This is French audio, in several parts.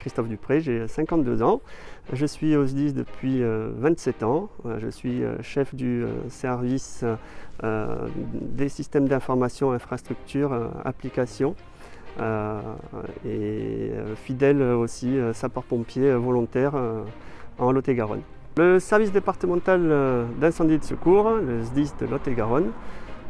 Christophe Dupré, j'ai 52 ans. Je suis au SDIS depuis 27 ans. Je suis chef du service des systèmes d'information, infrastructures, applications et fidèle aussi sapeur-pompier volontaire en Lot-et-Garonne. Le service départemental d'incendie et de secours, le SDIS de Lot-et-Garonne,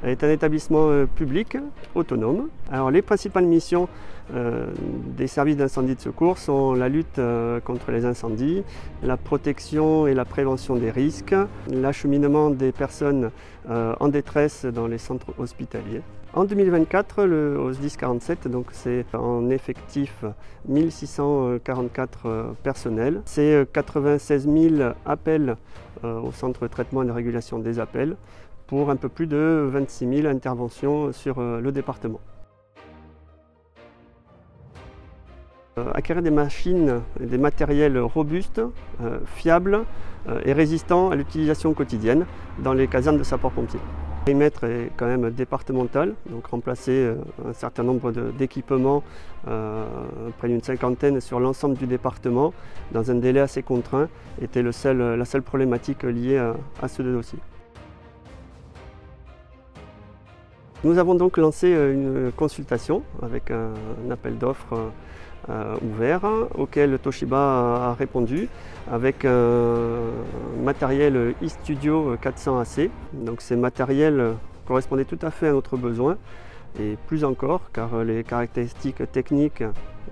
est un établissement public autonome. Alors, les principales missions des services d'incendie et de secours sont la lutte contre les incendies, la protection et la prévention des risques, l'acheminement des personnes en détresse dans les centres hospitaliers. En 2024, au SDIS 47, donc c'est en effectif 1644 personnels. C'est 96 000 appels au centre de traitement et de régulation des appels pour un peu plus de 26 000 interventions sur le département. Acquérir des machines et des matériels robustes, fiables et résistants à l'utilisation quotidienne dans les casernes de sapeurs-pompiers. Le périmètre est quand même départemental, donc remplacer un certain nombre d'équipements, près d'une cinquantaine sur l'ensemble du département, dans un délai assez contraint, était la seule problématique liée à ce dossier. Nous avons donc lancé une consultation avec un appel d'offres ouvert auquel Toshiba a répondu avec un matériel eStudio 400 AC. Donc ces matériels correspondaient tout à fait à notre besoin et plus encore car les caractéristiques techniques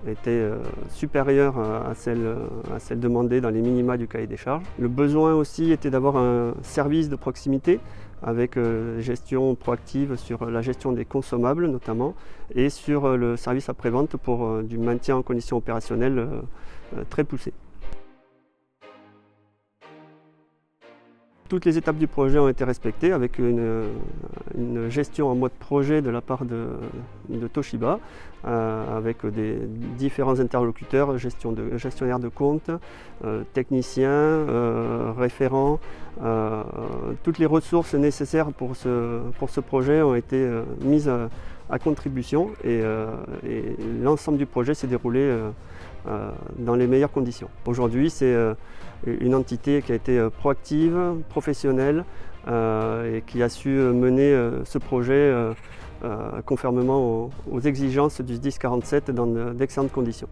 étaient supérieures à celles demandées dans les minima du cahier des charges. Le besoin aussi était d'avoir un service de proximité avec gestion proactive sur la gestion des consommables notamment et sur le service après-vente pour du maintien en conditions opérationnelles très poussé. Toutes les étapes du projet ont été respectées avec une gestion en mode projet de la part de Toshiba avec des différents interlocuteurs, gestionnaires de compte, techniciens, référents. Toutes les ressources nécessaires pour ce projet ont été mises à contribution et l'ensemble du projet s'est déroulé dans les meilleures conditions. Aujourd'hui, c'est une entité qui a été proactive, professionnelle et qui a su mener ce projet conformément aux exigences du SDIS 47 dans d'excellentes conditions.